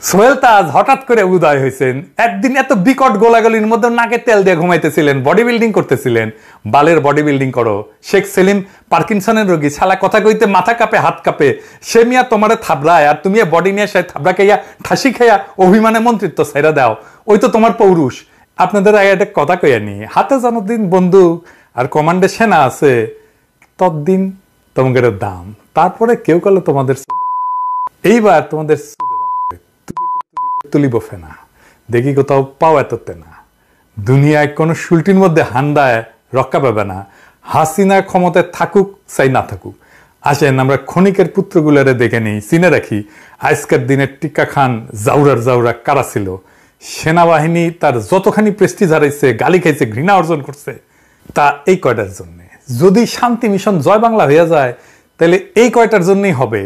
সোহেল তাজ হঠাৎ করে উদয় হয়েছেন। একদিন এত বিকট গোলাগুলির মধ্যে নাকে তেল দিয়ে ঘুমাইতেছিলেন, বডি বিল্ডিং করতেছিলেন। বালের বডি বিল্ডিং করো। শেখ সেলিম পার্কিনসনের রোগী, শালা কথা কইতে মাথা কাঁপে, হাত কাঁপে। সে মিয়া তোমারে থাবড়ায়, আর তুমি বডি নিয়ে সে থাবড়া খাইয়া ঠাসি খাইয়া অভিমানে মন্ত্রিত্ব ছেড়ে দাও। ওই তো তোমার পৌরুষ। আপনাদের আগে একটা কথা কইয়া নি, হাতে যতদিন বন্দুক আর কমান্ডে সেনা আছে ততদিন তোমাদের দাম। তারপরে কেউ করলে তোমাদের এইবার তোমাদের তুলিব ফেনা, দেখি কোথাও পাও এততে না। দুনিয়ায় কোনো শুল্টির মধ্যে হান্দায় রক্ষা পাবে না। হাসিনা ক্ষমতায় থাকুক চাই না থাকুক। আসেন আমরা ক্ষণিকের পুত্রগুলারে দেখে নেই, চিনে রাখি আজকের দিনে টিক্কা খান জাউরা কারা ছিল। সেনাবাহিনী তার যতখানি প্রেস্টিজ হারাইছে, গালি খাইছে, ঘৃণা অর্জন করছে, তা এই কয়টার জন্যে। যদি শান্তি মিশন জয় বাংলা হয়ে যায় তাহলে এই কয়টার জন্যই হবে।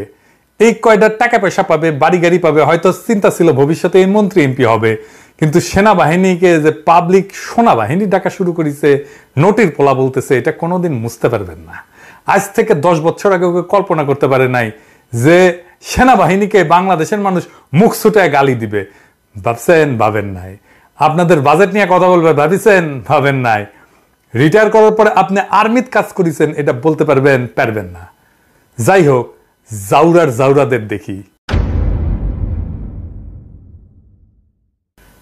এই কয়টার টাকা পয়সা পাবে, বাড়ি গাড়ি পাবে, হয়তো চিন্তা ছিল ভবিষ্যতে এই মন্ত্রী এমপি হবে। কিন্তু সেনাবাহিনীকে যে পাবলিক সোনাবাহিনী ডাকা শুরু করেছে, নোটির পোলা বলতেছে, এটা কোনোদিন মুছতে পারবেন না। আজ থেকে 10 বছর আগে কল্পনা করতে পারে নাই যে সেনাবাহিনীকে বাংলাদেশের মানুষ মুখ ছুটায় গালি দিবে। ভাবছেন? ভাবেন নাই। আপনাদের বাজেট নিয়ে কথা বলবে, ভাবিছেন? ভাবেন নাই। রিটায়ার করার পরে আপনি আর্মিত কাজ করেছেন, এটা বলতে পারবেন না। যাই হোক, জাউরাদের দেখি।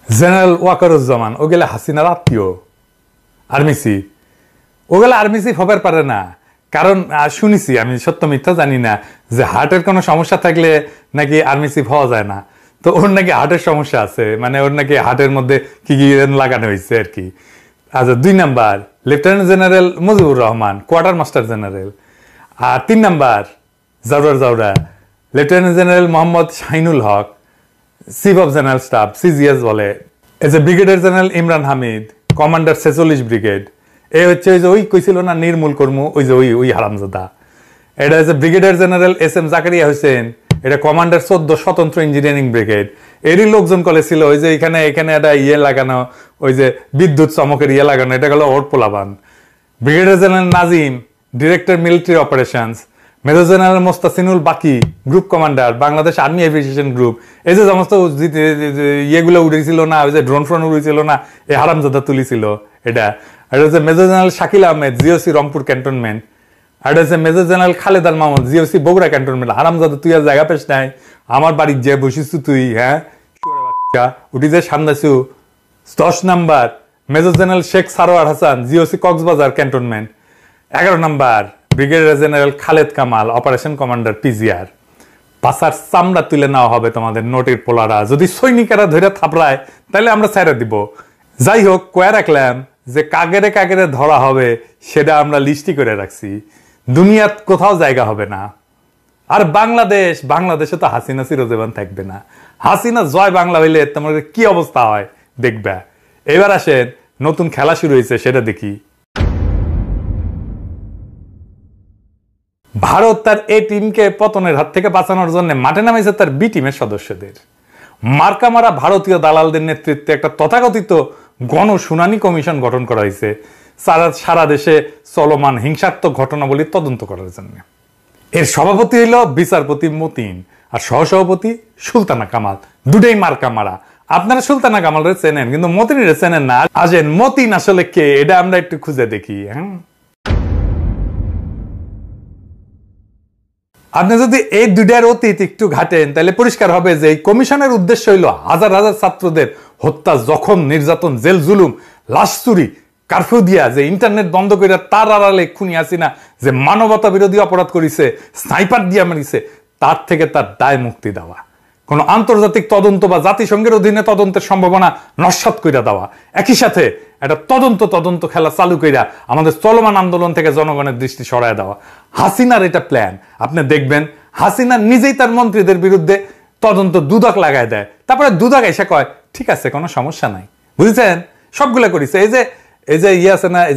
জেনারেল ওয়াকারুজ্জামান ওগুলা হাসিনার আত্মীয়, আর্মি চিফ। ওগুলা আর্মি চিফ হবার পারে না, কারণ শুনেছি, আমি সত্য মিথ্যা জানি না, যে হার্টের কোনো সমস্যা থাকলে নাকি আর্মি চিফ হওয়া যায় না। তো ওর নাকি হার্টের সমস্যা আছে, মানে ওর নাকি হার্টের মধ্যে কি কি লাগানো হয়েছে আর কি। আচ্ছা, 2 number lieutenant general Mujibur Rahman, quarter master general. আর 3 নাম্বার জাউরা lieutenant general Mohammad Shahinul Haque, chief of general staff, CGS বলে। এজ এ brigadier general Imran Hamid, commander 46 brigade. এ হচ্ছে ওই যে ওই কইছিল না নির্মূল কর্ম, ওই যে ওই হারামজাদা। এটা হচ্ছে brigadier general SM Zakaria Hossain, এটা কমান্ডার 14 স্বতন্ত্র ইঞ্জিনিয়ারিং ব্রিগেড। এরই লোকজন করেছিল ওই যে এখানে একটা লাগানো, ওই যে বিদ্যুৎ চমকের লাগানো, এটা গেল ওর পোলাবান। Brigadier general Nazim, director military operations. Major general Mostasinul Baki, group commander, Bangladesh army aviation group. এই যে সমস্ত ইয়েগুলো উড়েছিল না, ওই যে ড্রোন ফ্রোন উড়েছিল না, এই হারামজাদা তুলিছিল এটা। আর হচ্ছে major general Shakil Ahmed, GOC Rangpur cantonment. আর হচ্ছে major general Khaled Al Mahmud, GOC Bogura cantonment. হারামজাদা তুই আর জায়গা পেশ নাই, আমার বাড়ির যে বসিছু তুই, হ্যাঁ বাচ্চা উঠি যে সামনাছু। 10 number major general Sheikh Sarwar Hasan, GOC Cox's Bazar cantonment. 11 number brigadier general Khaled Kamal, operation commander PGR। পাশার চামড়া তুলে নেওয়া হবে তোমাদের নোটির পোলারা। যদি সৈনিকেরা ধরে থাপড়ায় তাহলে আমরা ছেড়ে দিব। যাই হোক, কয়ে রাখলাম যে কাগেরে ধরা হবে সেটা আমরা লিস্টি করে রাখছি। দুনিয়ার কোথাও জায়গা হবে না। আর বাংলাদেশে তো হাসিনা চিরজীবন থাকবে না। হাসিনা জয় বাংলা হইলে তোমাদের কি অবস্থা হয় দেখবা। এবার আসেন, নতুন খেলা শুরু হয়েছে, সেটা দেখি। ভারত তার এ টিমকে পতনের হাত থেকে বাঁচানোর জন্য মাঠে নামেছে তার বি টিমের সদস্যদের। মার্কামারা ভারতীয় দালালদের নেতৃত্বে একটা তথাকথিত গণশুনানি কমিশন গঠন করা হয়েছে সারা দেশে চলমান হিংসাত্মক ঘটনাবলী তদন্ত করার জন্য। এর সভাপতি হইল বিচারপতি মতিন, আর সহসভাপতি সুলতানা কামাল। দুটাই মার্কামারা। আপনারা সুলতানা কামালরে চেনেন, কিন্তু মতিনরে চেনেন না। আসেন, মতিন আসলে কে এটা আমরা একটু খুঁজে দেখি। হ্যাঁ, আপনি যদি এই দুইটার অতীত একটু ঘাটেন তাহলে পরিষ্কার হবে যে এই কমিশনের উদ্দেশ্য হইল হাজার হাজার ছাত্রদের হত্যা, জখম, নির্যাতন, জেল জুলুম, লাশ চুরি, কারফিউ দিয়া, যে ইন্টারনেট বন্ধ করে তার আড়ালে খুনি হাসিনা যে মানবতা বিরোধী অপরাধ করেছে, স্নাইপার দিয়া মারিছে, তার থেকে তার দায় মুক্তি দেওয়া। কোন আন্তর্জাতিক তদন্ত বা জাতিসংঘের অধীনে তদন্তের সম্ভাবনা নস্যাৎ কইরা দেওয়া। একই সাথে একটা তদন্ত খেলা চালু কইরা আমাদের চলমান আন্দোলন থেকে জনগণের দৃষ্টি সরায় দেওয়া। হাসিনার এটা প্ল্যান। আপনি দেখবেন হাসিনা নিজেই তার মন্ত্রীদের বিরুদ্ধে তদন্ত দুদক লাগায় দেয়, তারপরে দুদক এসে কয় ঠিক আছে, কোনো সমস্যা নাই। বুঝেছেন? সবগুলা করেছে। এই যে ইয়ে আছে না, এই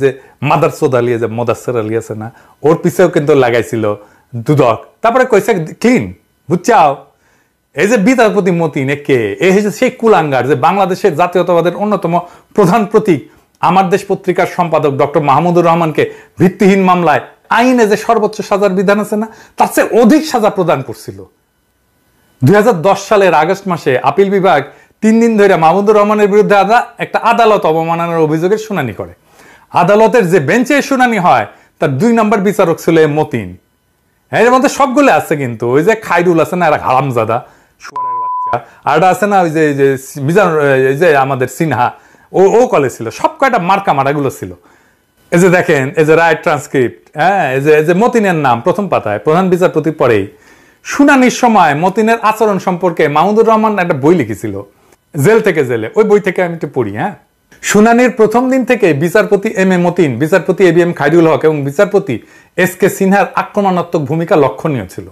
যে মাদারসোদ আলী, যে মোদাসের আলী আছে না, ওর পিছেও কিন্তু লাগাইছিল দুদক। তারপরে কইছে ক্লিন। বুঝছাও? এই যে বিচারপতি মতিন কে, এই হচ্ছে সেই কুলাঙ্গার যে বাংলাদেশের জাতীয়তাবাদের অন্যতম প্রধান প্রতীক আমার দেশ পত্রিকার সম্পাদক ডক্টর মাহমুদুর রহমানকে ভিত্তিহীন মামলায় আইনে যে সর্বোচ্চ সাজার বিধান আছে না, তার চেয়ে অধিক সাজা প্রদান করছিল। 2010 সালের আগস্ট মাসে আপিল বিভাগ 3 দিন ধরে মাহমুদুর রহমানের বিরুদ্ধে একটা আদালত অবমাননার অভিযোগের শুনানি করে। আদালতের যে বেঞ্চে শুনানি হয় তার 2 নম্বর বিচারক ছিল মতিন। এর মধ্যে সবগুলো আছে, কিন্তু ওই যে খাইরুল আছে না, হারামজাদা শুয়ারের বাচ্চা, আর আছে না ওই যে মিজান, এই যে আমাদের সিনহা, ও কলে ছিল, সব কয়টা মার্কা মারাগুলো ছিল। এই যে দেখেন, এই যে রায় ট্রান্সক্রিপ্ট, হ্যাঁ, এই যে মতিনের নাম প্রথম পাতায়, প্রধান বিচারপতির পরেই। শুনানির সময় মতিনের আচরণ সম্পর্কে মাহমুদুর রহমান একটা বই লিখেছিল, জেল থেকে জেলে। ওই বই থেকে আমি একটু পড়ি। হ্যাঁ, শুনানির প্রথম দিন থেকে বিচারপতি এম এ মতিন, বিচারপতি এবিএম খায়রুল হক এবং বিচারপতি এস কে সিনহার আক্রমণাত্মক ভূমিকা লক্ষণীয় ছিল।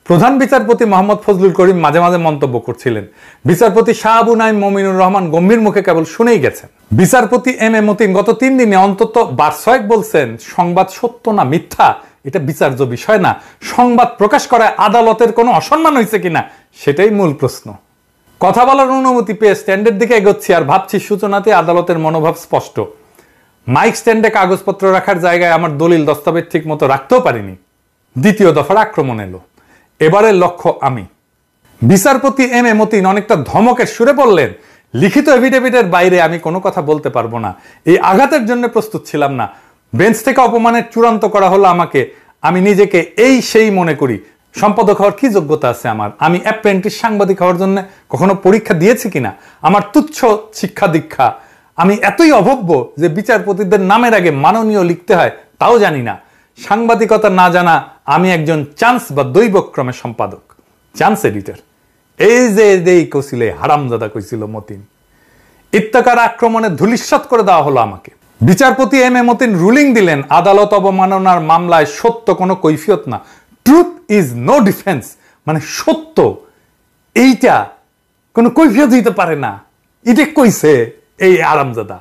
প্রধান বিচারপতি মোহাম্মদ ফজলুল করিম মাঝে মাঝে মন্তব্য করছিলেন। বিচারপতি শাহ আবু নাইম মমিনুর রহমান গম্ভীর মুখে কেবল শুনেই গেছেন। বিচারপতি এম এ মতিন গত 3 দিনে অন্তত 12 বলছেন, সংবাদ সত্য না মিথ্যা এটা বিচার্য বিষয় না, সংবাদ প্রকাশ করায় আদালতের কোনো অসম্মান হয়েছে কিনা সেটাই মূল প্রশ্ন। কথা বলার অনুমতি পেয়ে স্ট্যান্ডের দিকে এগোচ্ছি আর ভাবছি সূচনাতে আদালতের মনোভাব স্পষ্ট। মাইক স্ট্যান্ডে কাগজপত্র রাখার জায়গায় আমার দলিল দস্তাবেজ ঠিক মতো রাখতেও পারিনি। দ্বিতীয় দফার আক্রমণ এলো। এবারের লক্ষ্য আমি। বিচারপতি এম এ মতিন অনেকটা ধমকের সুরে বললেন, লিখিত এফিডেভিটের বাইরে আমি কোনো কথা বলতে পারবো না। এই আঘাতের জন্য প্রস্তুত ছিলাম না। বেঞ্চ থেকে অপমানের চূড়ান্ত করা হলো আমাকে। আমি নিজেকে এই সেই মনে করি। সম্পাদক হওয়ার কি যোগ্যতা আছে আমার? আমি অ্যাপ্রেন্টিস সাংবাদিক হওয়ার জন্য কখনো পরীক্ষা দিয়েছি কিনা? আমার তুচ্ছ শিক্ষা দীক্ষা। আমি এতই অভব্য যে বিচারপতিদের নামের আগে মাননীয় লিখতে হয় তাও জানি না। সাংবাদিকতা না জানা আমি একজন চান্স বা দৈবক্রমে সম্পাদক, চান্স এডিটর। এই যে কইছিলে হারামজাদা কইছিল মতিন। ইত্তেকার আক্রমণে ধূলিসাৎ করে দেওয়া হলো আমাকে। বিচারপতি এম এ মতিন রুলিং দিলেন, আদালত অবমাননার মামলায় সত্য কোনো কৈফিয়ত না, ট্রুথ ইজ নো ডিফেন্স। মানে সত্য এইটা কোনো কৈফিয়ত দিতে পারে না, এটা কইছে এই আরামজাদা।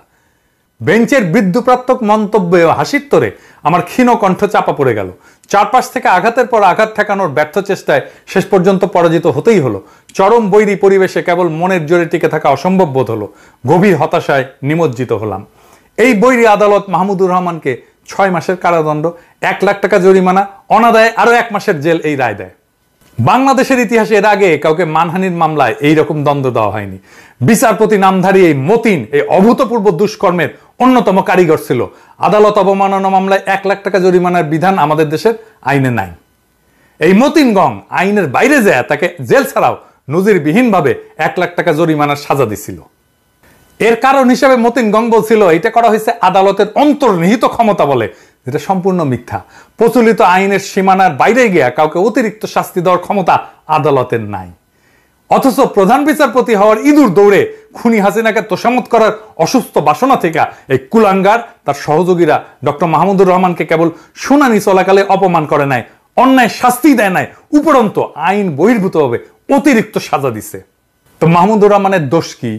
বেঞ্চের বৃদ্ধপ্রাত্যক মন্তব্যে হাসির তোরে আমার ক্ষীণ কণ্ঠ চাপা পড়ে গেল। চারপাশ থেকে আঘাতের পর আঘাত ঠেকানোর ব্যর্থ চেষ্টায় শেষ পর্যন্ত পরাজিত হতেই হলো। চরম বৈরী পরিবেশে কেবল মনের জোরে টিকে থাকা অসম্ভব বোধ হলো। গভীর হতাশায় নিমজ্জিত হলাম। এই বৈরী আদালত মাহমুদুর রহমানকে 6 মাসের কারাদণ্ড, 1 লাখ টাকা জরিমানা, অনাদায়ে আরো 1 মাসের জেল এই রায় দেয়। বাংলাদেশের ইতিহাসে এর আগে কাউকে মানহানির মামলায় এইরকম দণ্ড দেওয়া হয়নি। বিচারপতি নামধারী এই মতিন এই অভূতপূর্ব দুষ্কর্মের অন্যতম কারিগর ছিল। আদালত অবমাননা মামলায় 1 লাখ টাকা জরিমানার বিধান আমাদের দেশের আইনে নাই। এই মতিন গং আইনের বাইরে যায় তাকে জেল ছাড়াও নজিরবিহীনভাবে 1 লাখ টাকা জরিমানার সাজা দিছিল। এর কারণ হিসেবে মতিন গং বলছিল এটা করা হয়েছে আদালতের অন্তর্নিহিত ক্ষমতা বলে, যেটা সম্পূর্ণ মিথ্যা। প্রচলিত আইনের সীমানার বাইরে গিয়া কাউকে অতিরিক্ত শাস্তি দেওয়ার ক্ষমতা আদালতের নাই। অথচ প্রধান বিচারপতি হওয়ার ইঁদুর দৌড়ে খুনি হাসিনাকে তোষামত করার অসুস্থ বাসনা থেকে এই কুলাঙ্গার তার সহযোগীরা ডক্টর মাহমুদুর রহমানকে কেবল শুনানি চলাকালে অপমান করে নাই, অন্যায় শাস্তি দেয় নাই, উপরন্ত আইন বহির্ভূতভাবে অতিরিক্ত সাজা দিছে। তো মাহমুদুর রহমানের দোষ কি?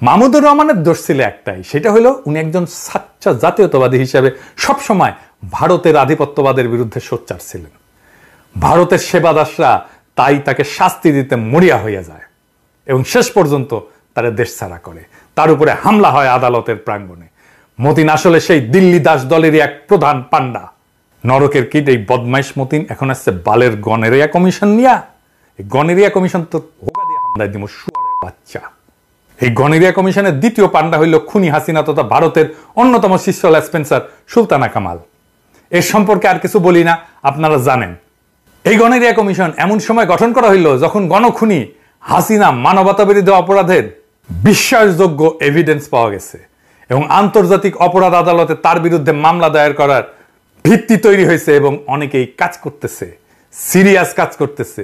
মাহমুদুর রহমানের দোষ ছিল একটাই, সেটা হলো উনি একজন সাচ্চা জাতীয়তাবাদী হিসেবে সবসময় ভারতের আধিপত্যবাদের বিরুদ্ধে সোচ্চার ছিলেন। ভারতের সেবাদাসরা তাই তাকে শাস্তি দিতে মরিয়া হইয়া যায় এবং শেষ পর্যন্ত তারা দেশ ছাড়া করে। তার উপরে হামলা হয় আদালতের প্রাঙ্গণে। মতিন আসলে সেই দিল্লি দাস দলেরই এক প্রধান পান্ডা। নরকের কীট এই বদমাইশ মতিন এখন আসছে বালের গনেরিয়া কমিশন নিয়া। এই গনেরিয়া কমিশন তো হোগা দিয়ে হামলায় দিব শুয়ারের বাচ্চা। এই গনেরিয়া কমিশনের দ্বিতীয় পান্ডা হইল খুনি হাসিনা তথা ভারতের অন্যতম শিষ্য স্পেন্সার সুলতানা কামাল। এর সম্পর্কে আর কিছু বলি না, আপনারা জানেন। এই গনেরিয়া কমিশন এমন সময় গঠন করা হইল যখন গণখুনি হাসিনা মানবতা বিরোধী অপরাধের বিশ্বাসযোগ্য এভিডেন্স পাওয়া গেছে এবং আন্তর্জাতিক অপরাধ আদালতে তার বিরুদ্ধে মামলা দায়ের করার ভিত্তি তৈরি হয়েছে এবং অনেকেই কাজ করতেছে, সিরিয়াস কাজ করতেছে।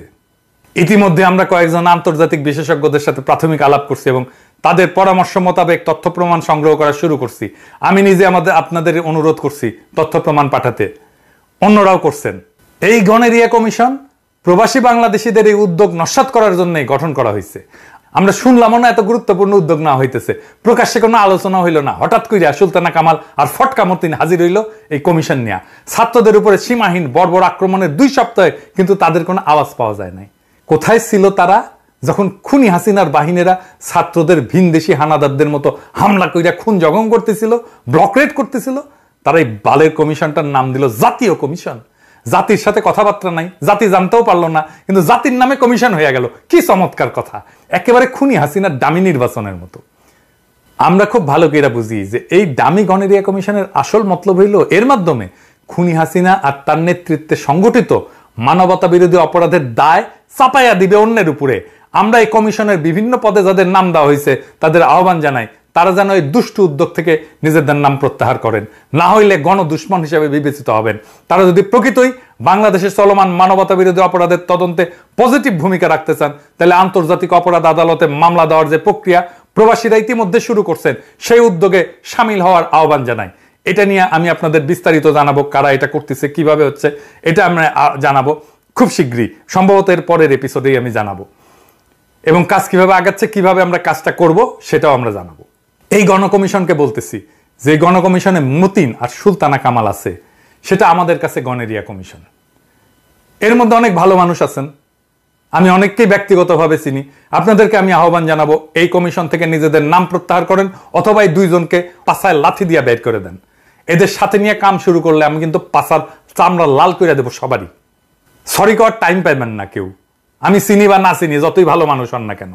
ইতিমধ্যে আমরা কয়েকজন আন্তর্জাতিক বিশেষজ্ঞদের সাথে প্রাথমিক আলাপ করছি এবং তাদের পরামর্শ মোতাবেক তথ্য প্রমাণ সংগ্রহ করা শুরু করছি। আমি নিজে আপনাদের অনুরোধ করছি তথ্য প্রমাণ পাঠাতে, অন্যরাও করছেন। এই গনেরিয়া কমিশন প্রবাসী বাংলাদেশিদের এই উদ্যোগ নস্যাৎ করার জন্য গঠন করা হয়েছে। আমরা শুনলাম না এত গুরুত্বপূর্ণ উদ্যোগ না হইতেছে, প্রকাশ্যে কোনো আলোচনা হইল না। হঠাৎ করে সুলতানা কামাল আর ফটকা মতিন হাজির হইল এই কমিশন নিয়ে। ছাত্রদের উপরে সীমাহীন বর্বর আক্রমণের 2 সপ্তাহে কিন্তু তাদের কোনো আওয়াজ পাওয়া যায় নাই। কোথায় ছিল তারা যখন খুনি হাসিনার বাহিনীরা ছাত্রদের ভিনদেশি হানাদারদের মতো হামলা কইরা খুন জখম করতেছিল, ব্লক রেড করতেছিল? তারা এই বালের কমিশনটার নাম দিল জাতীয় কমিশন। জাতির সাথে কথাবার্তা নাই, জাতি জানতেও পারলো না, কিন্তু জাতির নামে কমিশন হয়ে গেল। কি চমৎকার কথা, একেবারে খুনি হাসিনার ডামি নির্বাচনের মতো। আমরা খুব ভালো করে বুঝি যে এই ডামি গণেরিয়া কমিশনের আসল মতলব হইল এর মাধ্যমে খুনি হাসিনা আর তার নেতৃত্বে সংগঠিত মানবতা বিরোধী অপরাধের দায় চাপাইয়া দিবে অন্যের উপরে। আমরা এই কমিশনের বিভিন্ন পদে যাদের নাম দেওয়া হয়েছে তাদের আহ্বান জানাই তারা যেন এই দুষ্ট উদ্যোগ থেকে নিজেদের নাম প্রত্যাহার করেন, না হইলে গণদুশ্মন হিসেবে বিবেচিত হবেন। তারা যদি প্রকৃতই বাংলাদেশের চলমান মানবতা বিরোধী অপরাধের তদন্তে পজিটিভ ভূমিকা রাখতে চান, তাহলে আন্তর্জাতিক অপরাধ আদালতে মামলা দেওয়ার যে প্রক্রিয়া প্রবাসীরা ইতিমধ্যে শুরু করছেন, সেই উদ্যোগে সামিল হওয়ার আহ্বান জানাই। এটা নিয়ে আমি আপনাদের বিস্তারিত জানাবো, কারা এটা করতেছে, কিভাবে হচ্ছে, এটা আমরা জানাবো খুব শীঘ্রই, সম্ভবত এর পরের এপিসোডেই আমি জানাবো। এবং কাজ কিভাবে আগাচ্ছে, কিভাবে আমরা কাজটা করব, সেটাও আমরা জানাবো। এই গণকমিশনকে বলতেছি যে গণকমিশনে মতিন আর সুলতানা কামাল আছে, সেটা আমাদের কাছে গণেরিয়া কমিশন। এর মধ্যে অনেক ভালো মানুষ আছেন, আমি অনেককেই ব্যক্তিগতভাবে চিনি। আপনাদেরকে আমি আহ্বান জানাবো এই কমিশন থেকে নিজেদের নাম প্রত্যাহার করেন, অথবা এই দুইজনকে পাছায় লাথি দিয়ে বের করে দেন। এদের সাথে নিয়ে কাম শুরু করলে আমি কিন্তু পাছার চামড়া লাল করে দেবো সবারই। সরি করার টাইম পাইবেন না কেউ, আমি চিনি বা না চিনি, যতই ভালো মানুষ হন না কেন।